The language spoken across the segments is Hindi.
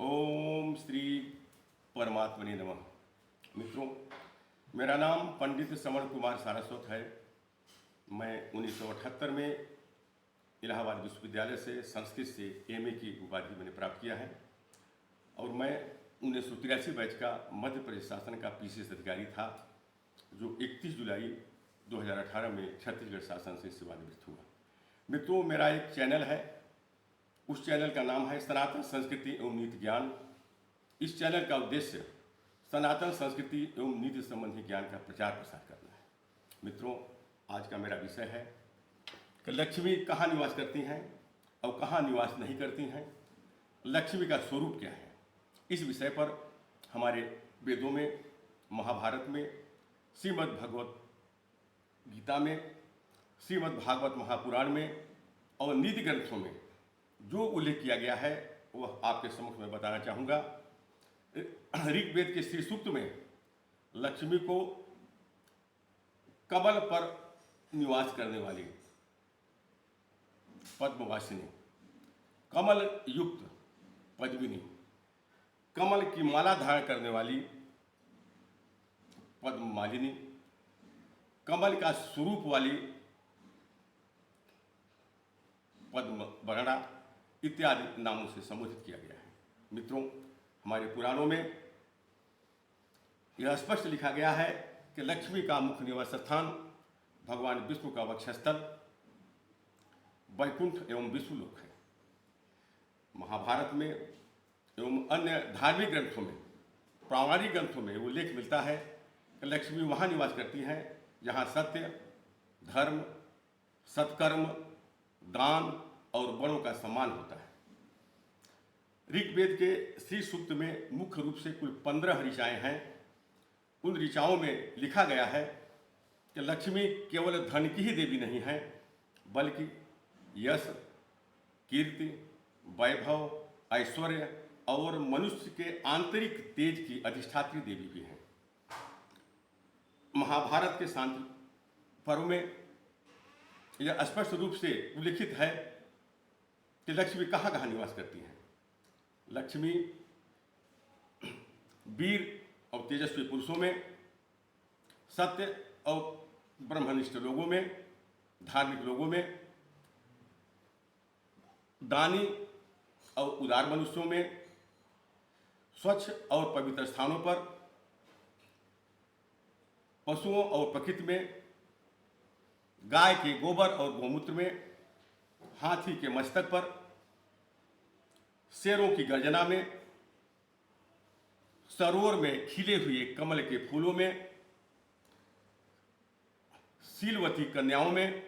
ओम श्री परमात्मने नमः। मित्रों, मेरा नाम पंडित श्रवण कुमार सारस्वत है। मैं 1978 में इलाहाबाद विश्वविद्यालय से संस्कृत से एमए की उपाधि मैंने प्राप्त किया है और मैं 1983 बैच का मध्य प्रदेश शासन का पीसीएस अधिकारी था, जो 31 जुलाई 2018 में छत्तीसगढ़ शासन से सेवानिवृत्त हुआ। मित्रों, मेरा एक चैनल है, उस चैनल का नाम है सनातन संस्कृति एवं नीति ज्ञान। इस चैनल का उद्देश्य सनातन संस्कृति एवं नीति संबंधी ज्ञान का प्रचार प्रसार करना है। मित्रों, आज का मेरा विषय है कि लक्ष्मी कहाँ निवास करती हैं और कहाँ निवास नहीं करती हैं, लक्ष्मी का स्वरूप क्या है। इस विषय पर हमारे वेदों में, महाभारत में, श्रीमद् भगवत गीता में, श्रीमद् भागवत महापुराण में और नीति ग्रंथों में जो उल्लेख किया गया है वह आपके सम्मुख में बताना चाहूँगा। ऋग्वेद के श्री सूक्त में लक्ष्मी को कमल पर निवास करने वाली, पद्मवासिनी, कमल युक्त पद्मिनी, कमल की माला धारण करने वाली पद्ममालिनी, कमल का स्वरूप वाली पद्मवर्णा इत्यादि नामों से संबोधित किया गया है। मित्रों, हमारे पुराणों में यह स्पष्ट लिखा गया है कि लक्ष्मी का मुख्य निवास स्थान भगवान विष्णु का वक्षस्थल वैकुंठ एवं विष्णुलोक है। महाभारत में एवं अन्य धार्मिक ग्रंथों में, प्रामाणिक ग्रंथों में उल्लेख मिलता है कि लक्ष्मी वहाँ निवास करती हैं जहाँ सत्य, धर्म, सत्कर्म, दान और बड़ों का सम्मान होता है। ऋग्वेद के श्री सूक्त में मुख्य रूप से कुल 15 ऋचाएँ हैं। उन ऋचाओं में लिखा गया है कि लक्ष्मी केवल धन की ही देवी नहीं है, बल्कि यश, कीर्ति, वैभव, ऐश्वर्य और मनुष्य के आंतरिक तेज की अधिष्ठात्री देवी भी हैं। महाभारत के शांति पर्व में यह स्पष्ट रूप से उल्लिखित है कि लक्ष्मी कहाँ कहाँ निवास करती हैं। लक्ष्मी वीर और तेजस्वी पुरुषों में, सत्य और ब्रह्मनिष्ठ लोगों में, धार्मिक लोगों में, दानी और उदार मनुष्यों में, स्वच्छ और पवित्र स्थानों पर, पशुओं और प्रकृति में, गाय के गोबर और गोमूत्र में, हाथी के मस्तक पर, शेरों की गर्जना में, सरोवर में खिले हुए कमल के फूलों में, शीलवती कन्याओं में,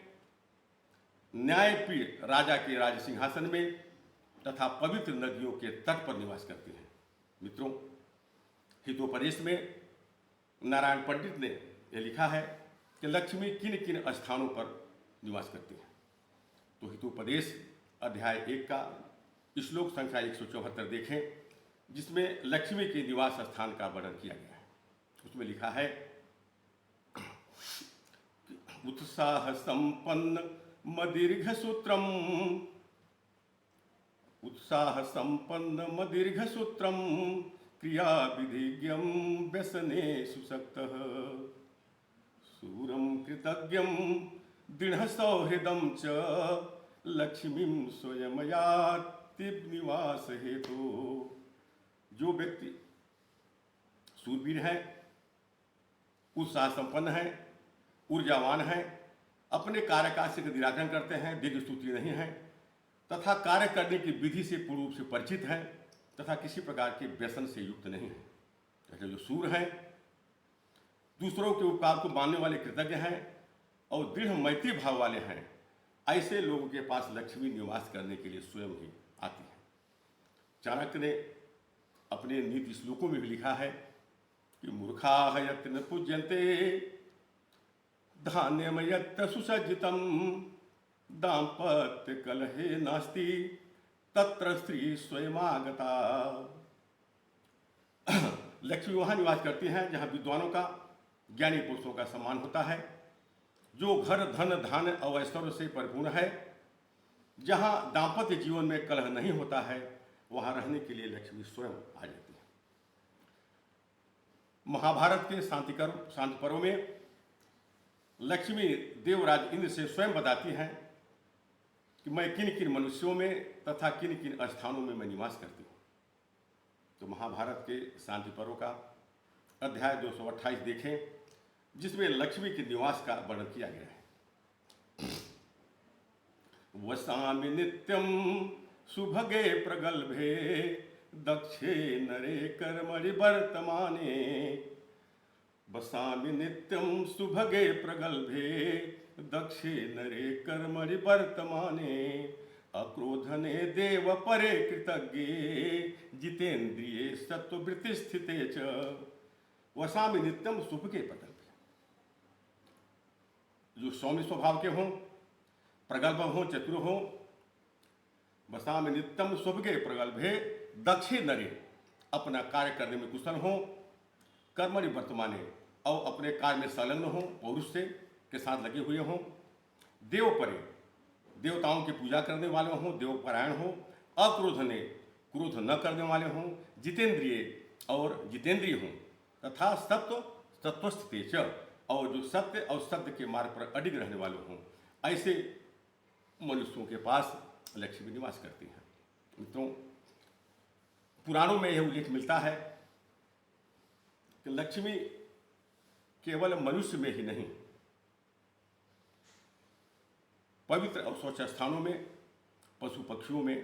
न्यायप्रिय राजा के राज सिंहासन में तथा पवित्र नदियों के तट पर निवास करती हैं। मित्रों, हितोपदेश में नारायण पंडित ने यह लिखा है कि लक्ष्मी किन किन स्थानों पर निवास करती है। तो हितोपदेश अध्याय 1 का श्लोक संख्या 174 देखें, जिसमें लक्ष्मी के निवास स्थान का वर्णन किया गया है। उसमें लिखा है, उत्साह संपन्न मदीर्घ सूत्रम, उत्साह संपन्न मदीर्घ सूत्रम, क्रिया विधिज्ञम व्यसने सुशक्तः, सूरम कृतज्ञम दृढ़ सौहृदम च, लक्ष्मीं स्वयमयाति निवास हेतु। जो व्यक्ति सूरवीर है, उत्साह संपन्न है, ऊर्जावान है, अपने कार्यकाल से निराकरण करते हैं, दीर्घसूत्री नहीं है तथा कार्य करने की विधि से पूर्ण रूप से परिचित हैं तथा किसी प्रकार के व्यसन से युक्त नहीं है, ऐसे जो सूर हैं, दूसरों के उपकार को मानने वाले कृतज्ञ हैं और दृढ़ मैत्री भाव वाले हैं, ऐसे लोगों के पास लक्ष्मी निवास करने के लिए स्वयं ही आती है। चाणक्य ने अपने नीति श्लोकों में भी लिखा है कि मूर्खाः यत्र न पूज्यन्ते धान्यम यत्र सुसज्जितं, दाम्पत्य कलहे नास्ति तत्र स्त्री स्वयमागता। लक्ष्मी वहाँ निवास करती हैं जहाँ विद्वानों का, ज्ञानी पुरुषों का सम्मान होता है, जो घर धन धान्य और ऐश्वर्य से परिपूर्ण है, जहाँ दाम्पत्य जीवन में कलह नहीं होता है, वहाँ रहने के लिए लक्ष्मी स्वयं आ जाती है। महाभारत के शांति पर्व में लक्ष्मी देवराज इंद्र से स्वयं बताती हैं कि मैं किन किन मनुष्यों में तथा किन किन स्थानों में मैं निवास करती हूँ। तो महाभारत के शांति पर्व का अध्याय 228 देखें, जिसमें लक्ष्मी के निवास का वर्णन किया गया है। वसामि नित्यं सुभगे प्रगल्भे दक्षे नरे कर्मणि वर्तमाने। वसामि नित्यं सुभगे प्रगल्भे दक्षे नरे कर्मणि वर्तमाने। अक्रोधने देव परे कृतज्ञे जितेन्द्रिये सत्ववृत्ति स्थिते च। वसामि नित्यम सुभगे प्रगल्भे, जो सौम्य स्वभाव के हों, प्रगल्भ हों, चतुर हों। वसामि नित्यम सुभगे प्रगल्भे दक्षे नरे, अपना कार्य करने में कुशल हों। कर्मणि वर्तमाने, और अपने कार्य में संलग्न हों, पौरुष से के साथ लगे हुए हों। देव परे, देवताओं की पूजा करने वाले हों, देवपरायण हों। अक्रोधने, क्रोध न करने वाले हों। जितेंद्रिय, और जितेंद्रिय हों। तथा सत्वस्थिते च, और जो सत्य और सत्य के मार्ग पर अडिग रहने वाले हों, ऐसे मनुष्यों के पास लक्ष्मी निवास करती हैं। मित्रों, पुराणों में यह उल्लेख मिलता है कि लक्ष्मी केवल मनुष्य में ही नहीं, पवित्र और स्वच्छ स्थानों में, पशु पक्षियों में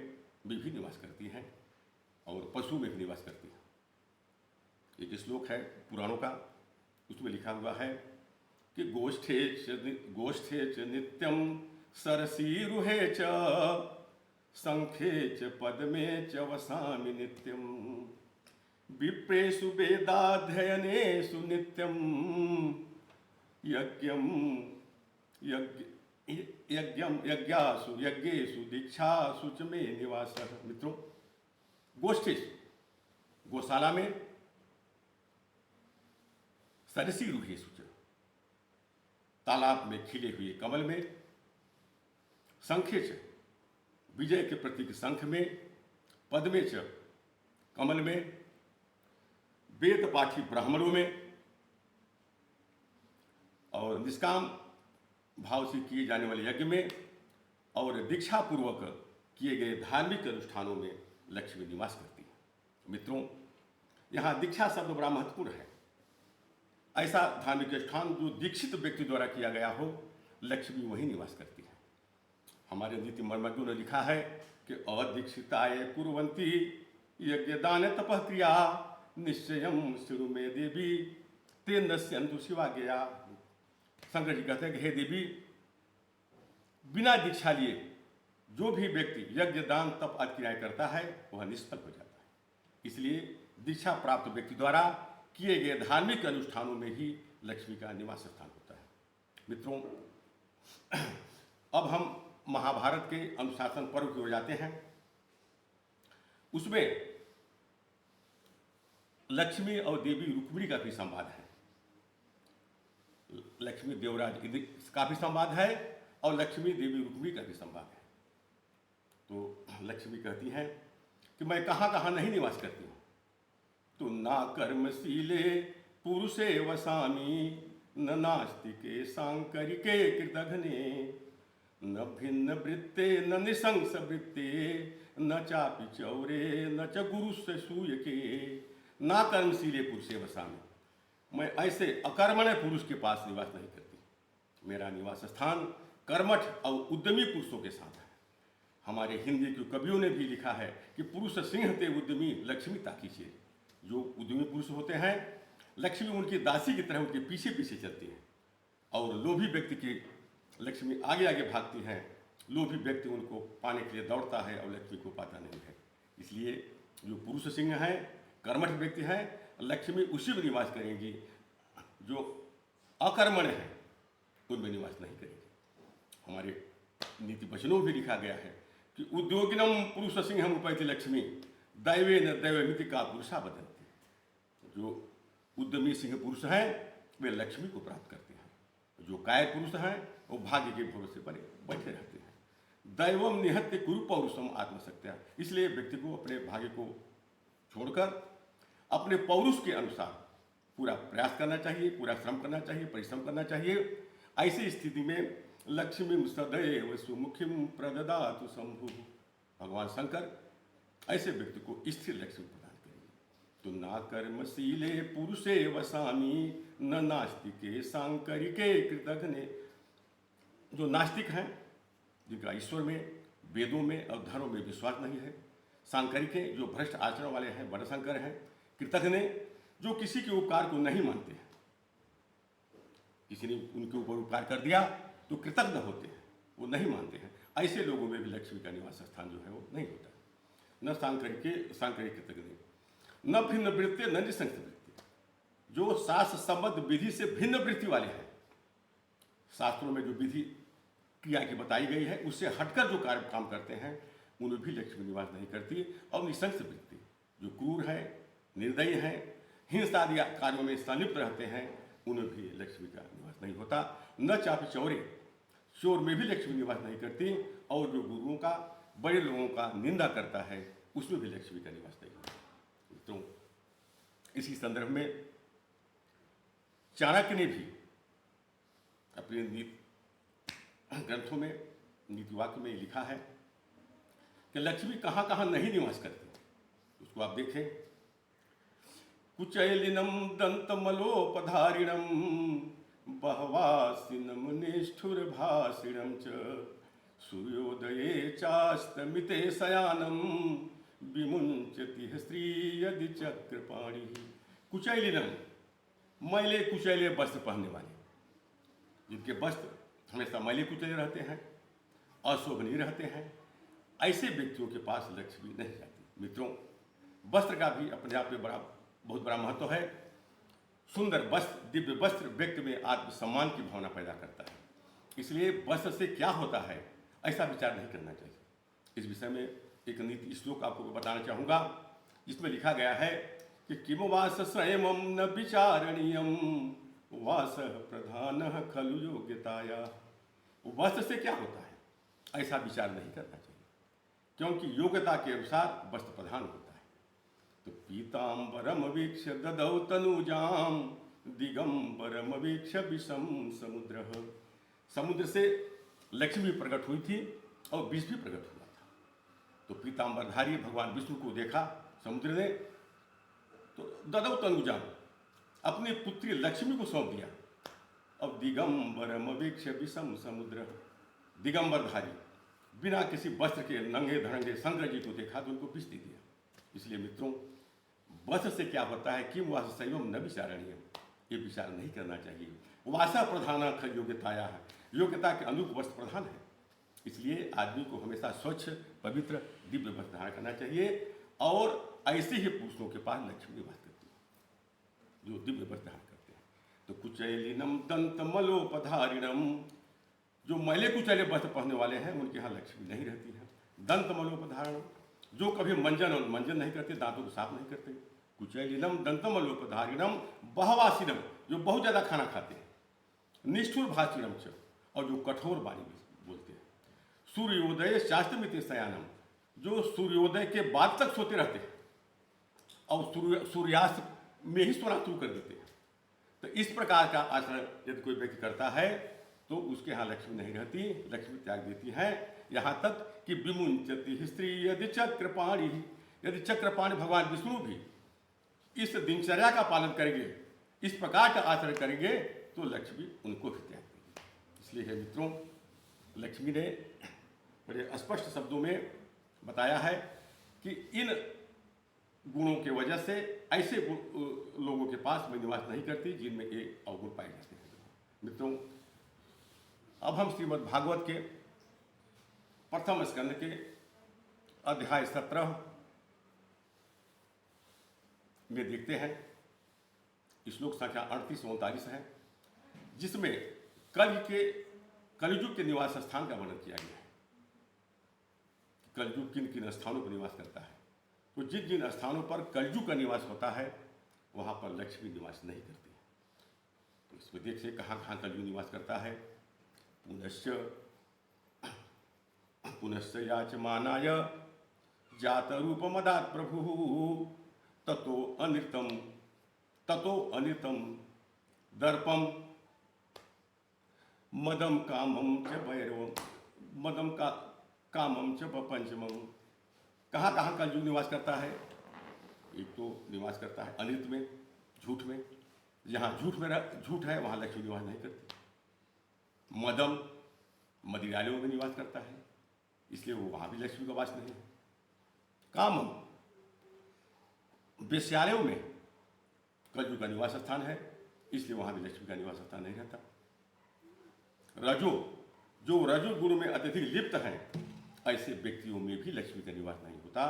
भी निवास करती हैं, और पशु में भी निवास करती हैं। एक श्लोक है पुराणों का, उसमें लिखा हुआ है कि गोष्ठे च नित्यम सरसीरुहे च शंखे च पद्मे च वसामि नित्यम। विप्रेषु वेदाध्ययनेषु नित्यम यज्ञेषु दीक्षासु च मे निवासः। मित्रों, गोष्ठेषु, गौशाला में, सरसीरुहेषु च, तालाब में खिले हुए कमल में, शंखे च, विजय के प्रतीक शंख में, पद्मे च, कमल में, वेद पाठी ब्राह्मणों में, और निष्काम भाव से किए जाने वाले यज्ञ में, और दीक्षा पूर्वक किए गए धार्मिक अनुष्ठानों में लक्ष्मी निवास करती है। मित्रों, यहाँ दीक्षा शब्द बड़ा महत्वपूर्ण है। ऐसा धार्मिक अनुष्ठान जो दीक्षित व्यक्ति द्वारा किया गया हो, लक्ष्मी वहीं निवास करती है। हमारे नीति मर्मज्ञों ने लिखा है कि अदीक्षिताय कुर्वन्ति यज्ञ दान तपः क्रिया निश्चयं शृणु मे देवी ते नश्यन्तु शिवा गया। शंकर जी कहते हैं कि हे देवी, बिना दीक्षा लिए जो भी व्यक्ति यज्ञ दान तप आदि क्रियाएं करता है वह निष्फल हो जाता है। इसलिए दीक्षा प्राप्त व्यक्ति द्वारा किए गए धार्मिक अनुष्ठानों में ही लक्ष्मी का निवास स्थान होता है। मित्रों, अब हम महाभारत के अनुशासन पर्व की ओर जाते हैं। उसमें लक्ष्मी और देवी रुक्मिणी का भी संवाद है। लक्ष्मी देवराज का भी संवाद है, और लक्ष्मी देवी रुक्मिणी का भी संवाद है। तो लक्ष्मी कहती हैं कि मैं कहाँ कहाँ नहीं निवास करती हूँ। तो ना कर्मशीले पुरुषे वसामि न नास्तिके सांकरिके कृतघ्ने न भिन्न वृत्ते न निशंस वृत्ते न चापि चौरे न च गुरुस्य सूयके। ना कर्मशीले पुरुषे वसामि, मैं ऐसे अकर्मण्य पुरुष के पास निवास नहीं करती। मेरा निवास स्थान कर्मठ और उद्यमी पुरुषों के साथ है। हमारे हिंदी के कवियों ने भी लिखा है कि पुरुष सिंह ते उद्यमी लक्ष्मी ताकीचे। जो उद्यमी पुरुष होते हैं, लक्ष्मी उनकी दासी की तरह उनके पीछे पीछे चलती है, और लोभी व्यक्ति की लक्ष्मी आगे आगे भागती हैं। लोभी व्यक्ति उनको पाने के लिए दौड़ता है और लक्ष्मी को पाता नहीं है। इसलिए जो पुरुष सिंह हैं, कर्मठ व्यक्ति हैं, लक्ष्मी उसी में निवास करेंगी। जो अकर्मण्य है उनमें निवास नहीं करेंगी। हमारे नीति वचनों भी लिखा गया है कि उद्योगिनम पुरुष सिंहम उपैति लक्ष्मी दैवे न दैवमिति का पुरुषा बदलती। जो उद्यमी सिंह पुरुष हैं वे लक्ष्मी को प्राप्त करते हैं। जो काय पुरुष हैं वो भाग्य के भरोसे पर बैठे रहते हैं। दैवम निहत्य कुरु पौरुषम आत्मसत्या। इसलिए व्यक्ति को अपने भाग्य को छोड़कर अपने पौरुष के अनुसार पूरा प्रयास करना चाहिए, पूरा श्रम करना चाहिए, परिश्रम करना चाहिए। ऐसी स्थिति में लक्ष्मी सदैव सुमुखिम प्रददातु शंभु। भगवान शंकर ऐसे व्यक्ति को स्थिर लक्ष्मी प्रदान करेंगे। तो ना कर्मशीले पुरुषे वसामी न नास्तिके सांकरिके कृतघ्ने। जो नास्तिक हैं, जिनका ईश्वर में, वेदों में और धर्म में विश्वास नहीं है, सांकरिके जो भ्रष्ट आचरण वाले हैं, वर्णशंकर हैं, कृतघ्ने जो किसी के उपकार को नहीं मानते हैं, किसी ने उनके ऊपर उपकार कर दिया तो कृतज्ञ होते हैं, वो नहीं मानते हैं। ऐसे लोगों में भी लक्ष्मी का निवास स्थान जो है वो नहीं होता। न सांकरिक कृतज्ञ, न भिन्न वृत्ति न निसंग वृत्ति। जो शास्त्र संबद्ध विधि से भिन्न वृत्ति वाले हैं, शास्त्रों में जो विधि क्रिया की बताई गई है उससे हटकर जो कार्य काम करते हैं, उनमें भी लक्ष्मी निवास नहीं करती। और निसंग वृत्ति जो क्रूर है, निर्दयी है, हिंसा आदि कार्यों में संलिप्त रहते हैं, उन्हें भी लक्ष्मी का निवास नहीं होता। न चापी चौरे, चोर में भी लक्ष्मी निवास नहीं करती। और जो गुरुओं का, बड़े लोगों का निंदा करता है, उसमें भी लक्ष्मी का निवास नहीं होता। तो इसी संदर्भ में चाणक्य ने भी अपने ग्रंथों में, नीति वाक्य में लिखा है कि लक्ष्मी कहाँ कहाँ नहीं निवास करती। उसको आप देखें, कुचैलिनम दंतमलोपधारिणम बहवासिनम निष्ठुरभाषिणम च सूर्योदये चास्तमिते शयानम विमुंचति स्त्री यदि चक्रपाणी। कुचैलिनम, मैले कुचैले वस्त्र पहनने वाले, जिनके वस्त्र हमेशा मैले कुचैले रहते हैं, अशोभनीय रहते हैं, ऐसे व्यक्तियों के पास लक्ष्मी नहीं जाती। मित्रों, वस्त्र का भी अपने आप में बहुत बड़ा महत्व है। सुंदर वस्त्र, दिव्य वस्त्र व्यक्ति में आत्मसम्मान की भावना पैदा करता है। इसलिए वस्त्र से क्या होता है, ऐसा विचार नहीं करना चाहिए। इस विषय में एक नीति श्लोक आपको बताना चाहूँगा, जिसमें लिखा गया है कि किम वास स्वयं न विचारणीयम वास प्रधान खलु योग्यताया। वस्त्र से क्या होता है, ऐसा विचार नहीं करना चाहिए, क्योंकि योग्यता के अनुसार वस्त्र प्रधान होता है। तो पीताम्बरम वीक्ष ददौ तनुजाम दिगंबरम वीक्ष विषम समुद्र। समुद्र से लक्ष्मी प्रकट हुई थी और विष भी प्रकट हुआ था। तो पीताम्बरधारी भगवान विष्णु को देखा समुद्र ने, तो ददौ तनुजाम, अपनी पुत्री लक्ष्मी को सौंप दिया। अब दिगंबरम वीक्ष विषम समुद्र, दिगंबरधारी बिना किसी वस्त्र के नंगे धड़ंगे शंकर जी को देखा तो उनको विष दे दिया। इसलिए मित्रों, वस्त्र से क्या होता है कि वास संयम न विचारणीय, ये विचार नहीं करना चाहिए। वासा प्रधान खल योग्यताया है, योग्यता के अनुरूप वस्त्र प्रधान है। इसलिए आदमी को हमेशा स्वच्छ, पवित्र, दिव्य वस्त्र धारण करना चाहिए। और ऐसे ही पुरुषों के पास लक्ष्मी निवास करती है जो दिव्य वस्त्र धारण करते हैं। तो कुचैलिनम दंतमलोपधारिणम, जो मैले कुचैले वस्त्र पहनने वाले हैं उनके यहाँ लक्ष्मी नहीं रहती है। दंतमलोपधारणम, जो कभी मंजन नहीं करते, दांतों को साफ नहीं करते। कुचैलिनम दंतमलोपधारिणम बहवासिनम, जो बहुत ज़्यादा खाना खाते हैं। निष्ठुर भाषिणम च, और जो कठोर वाणी बोलते हैं। सूर्योदय शास्त्रमित शयानम, जो सूर्योदय के बाद तक सोते रहते हैं और सूर्यास्त में ही सोना शुरू कर देते हैं। तो इस प्रकार का आचरण यदि कोई व्यक्ति करता है तो उसके यहाँ लक्ष्मी नहीं रहती, लक्ष्मी त्याग देती है। यहाँ तक कि विमुंचति स्त्री यदि चक्रपाणी, यदि चक्रपाणी भगवान विष्णु भी इस दिनचर्या का पालन करेंगे, इस प्रकार का आचरण करेंगे, तो लक्ष्मी उनको भी त्याग देगी। इसलिए है मित्रों, लक्ष्मी ने बड़े स्पष्ट शब्दों में बताया है कि इन गुणों के वजह से ऐसे लोगों के पास मैं निवास नहीं करती जिनमें ये अवगुण पाए जाते हैं। मित्रों, अब हम श्रीमद् भागवत के प्रथम स्कंद के अध्याय 17 में देखते हैं। श्लोक संख्या 38-39 है, जिसमें कलयुग के निवास स्थान का वर्णन किया गया है। कलयुग किन किन स्थानों पर निवास करता है। तो जिन जिन स्थानों पर कलयुग का निवास होता है वहाँ पर लक्ष्मी निवास नहीं करती है। तो इसमें देखिए कहाँ कहाँ कलयुग निवास करता है। पुनश्च पुनश्च जात रूपमदात् प्रभु ततो अनृतम दर्पम मदम कामम च भैरवम मदम का कामम च पंचमम। कहाँ कहाँ का युग निवास करता है? एक तो निवास करता है अनृत में, झूठ में। जहाँ झूठ है वहाँ लक्ष्मी निवास नहीं करती। मदम मदिरालयों में निवास करता है, इसलिए वो वहाँ भी लक्ष्मी का वास नहीं है। कामम वेश्यालयों में कलयुग का निवास स्थान है, इसलिए वहाँ भी लक्ष्मी का निवास स्थान नहीं रहता। जो रजोगुण में अत्यधिक लिप्त हैं, ऐसे व्यक्तियों में भी लक्ष्मी का निवास नहीं होता।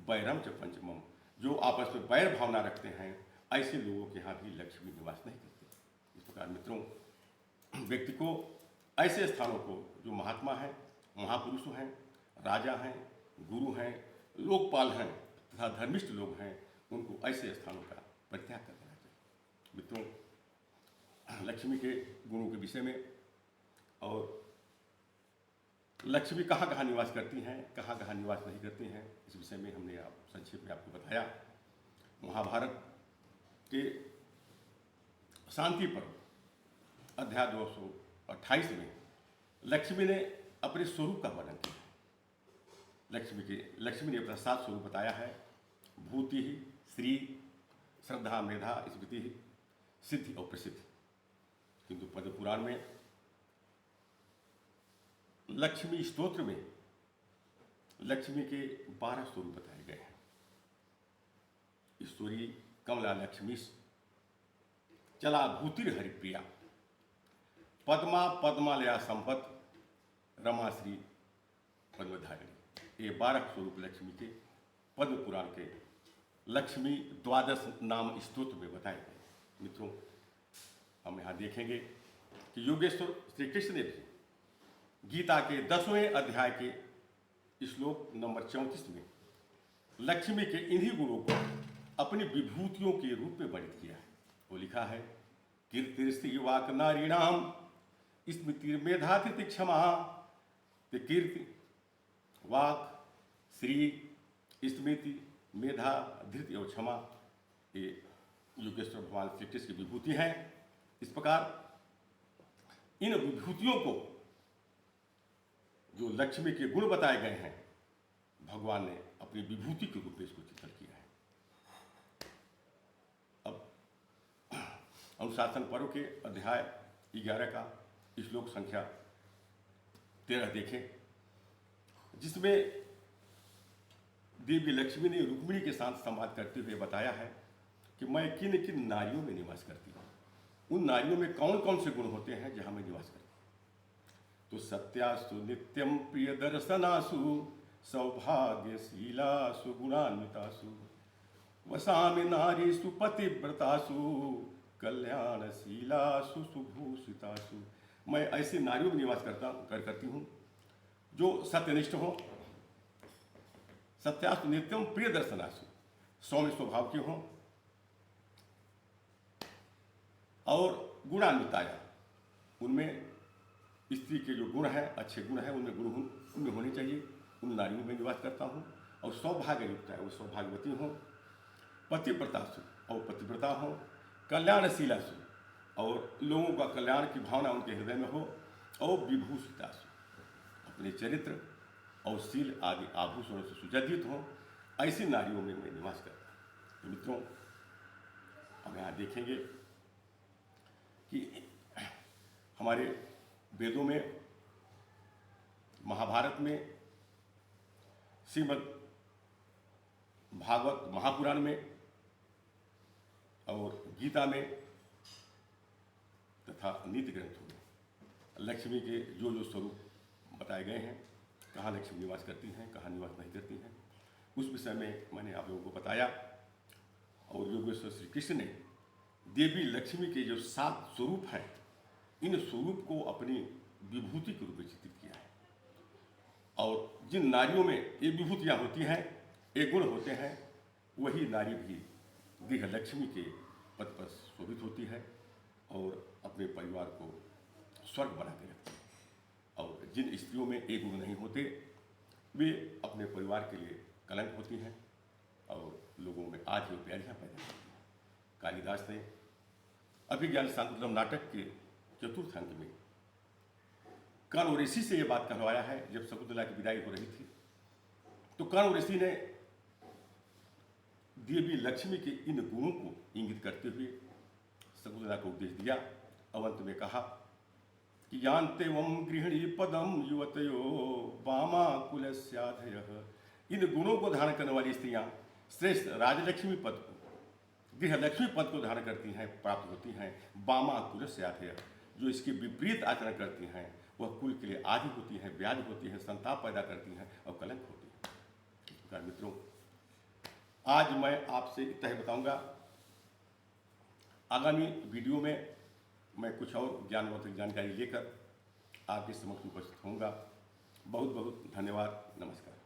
वैरम च पंचमम, जो आपस में वैर भावना रखते हैं, ऐसे लोगों के यहाँ भी लक्ष्मी निवास नहीं करती। इस प्रकार मित्रों, व्यक्ति को ऐसे स्थानों को, जो महात्मा हैं, महापुरुष हैं, राजा हैं, गुरु हैं, लोकपाल हैं तथा धर्मिष्ठ लोग हैं, उनको ऐसे स्थानों का परित्याग कर देना चाहिए। मित्रों, लक्ष्मी के गुणों के विषय में और लक्ष्मी कहाँ कहाँ निवास करती हैं, कहाँ कहाँ निवास नहीं करती हैं, इस विषय में हमने संक्षेप में आपको बताया। महाभारत के शांति पर्व अध्याय 228 में लक्ष्मी ने अपने स्वरूप का वर्णन किया है। लक्ष्मी ने अपना 7 स्वरूप बताया है। भूति, श्री, श्रद्धा, मेधा, स्मृति, सिद्धि और प्रसिद्धि। किंतु पद्म पुराण में लक्ष्मी स्तोत्र में लक्ष्मी के 12 स्वरूप बताए गए हैं। ईश्वरी कमला लक्ष्मी चला भूतिर हरिप्रिया पद्मा पद्मालया संपत रमा श्री पद्मधारिणी। ये 12 स्वरूप लक्ष्मी के पद्म पुराण के लक्ष्मी द्वादश नाम स्तोत्र में बताए गए। मित्रों, हम यहाँ देखेंगे कि योगेश्वर श्री कृष्ण ने भी गीता के 10वें अध्याय के श्लोक नंबर 34 में लक्ष्मी के इन्हीं गुणों को अपनी विभूतियों के रूप में वर्णित किया है। वो लिखा है, कीर्तिर्स्त्री वाक नारीणाम स्मृतिर्मेधातिथि क्षमा। कीर्ति, वाक, श्री, स्मृति, मेधा, धृति और क्षमा, ये योगेश्वर भगवान श्री कृष्ण की विभूति हैं। इस प्रकार इन विभूतियों को, जो लक्ष्मी के गुण बताए गए हैं, भगवान ने अपनी विभूति के रूप में इसको चित्रण किया है। अब अनुशासन पर्व के अध्याय 11 का श्लोक संख्या 13 देखें, जिसमें देवी लक्ष्मी ने रुक्मिणी के साथ संवाद करते हुए बताया है कि मैं किन किन नारियों में निवास करती हूँ, उन नारियों में कौन कौन से गुण होते हैं जहाँ मैं निवास करती हूँ। तो सत्यासु नित्यम प्रिय दर्शनासु सौभाग्यशीलासु गुणान्वितासु वसामि नारीषु पतिव्रतासु कल्याणशीलासु सुभूषितासु। मैं ऐसी नारियों में निवास करती हूँ जो सत्यनिष्ठ हो, सत्यासु नित्यम प्रिय दर्शनासु, सौम्य स्वभाव की हो और गुणान्विताया, उनमें स्त्री के जो गुण हैं, अच्छे गुण हैं, उनमें होने चाहिए, उन नारियों में निवास करता हूँ। और सौभाग्य युक्त है, वो सौभाग्यवती हो, पतिव्रतासु और पतिव्रता हो, कल्याणशीलासु और लोगों का कल्याण की भावना उनके हृदय में हो, और विभूषितासु अपने चरित्र और शील आदि आभूषणों से सुसज्जित हो, ऐसी नारियों में मैं निवास करता हूँ। तो मित्रों, हम यहाँ देखेंगे कि हमारे वेदों में, महाभारत में, श्रीमद् भागवत महापुराण में और गीता में तथा नीति ग्रंथों में लक्ष्मी के जो जो स्वरूप बताए गए हैं, कहाँ लक्ष्मी निवास करती हैं, कहाँ निवास नहीं करती हैं, उस विषय में मैंने आप लोगों को बताया। और योगेश्वर श्री कृष्ण ने देवी लक्ष्मी के जो 7 स्वरूप हैं, इन स्वरूप को अपनी विभूति के रूप में चित्रित किया है। और जिन नारियों में ये विभूतियाँ होती हैं, ये गुण होते हैं, वही नारी भी गृह लक्ष्मी के पद पर शोभित होती है और अपने परिवार को स्वर्ग बना के रखती है। और जिन स्त्रियों में ये गुण नहीं होते, वे अपने परिवार के लिए कलंक होती हैं और लोगों में आज वो व्याधियाँ पैदा करती हैं। कालिदास ने अभिज्ञान शाकुंतलम नाटक के चतुर्थ अंक में कर्ण और ऋषि से ये बात कहलवाया है। जब शकुंतला की विदाई हो रही थी तो कर्ण और ऋषि ने देवी लक्ष्मी के इन गुणों को इंगित करते हुए शकुंतला को उपदेश दिया। अवंत में कहा कि जानते वम गृहिणी पदम युवतयो वामा कुलस्याधयः। इन गुणों को धारण करने वाली स्त्रियां श्रेष्ठ राजलक्ष्मी पद को, गृहलक्ष्मी पद को धारण करती हैं, प्राप्त होती हैं। वामा कुलस्याधयः, जो इसके विपरीत आचरण करती हैं वह कुल के लिए आदि होती हैं, व्याधि होती हैं, संताप पैदा करती हैं और कलंक होती है। इस प्रकार मित्रों, आज मैं आपसे इतना ही बताऊंगा। आगामी वीडियो में मैं कुछ और ज्ञानवर्धक जानकारी लेकर आपके समक्ष उपस्थित होऊंगा। बहुत बहुत धन्यवाद। नमस्कार।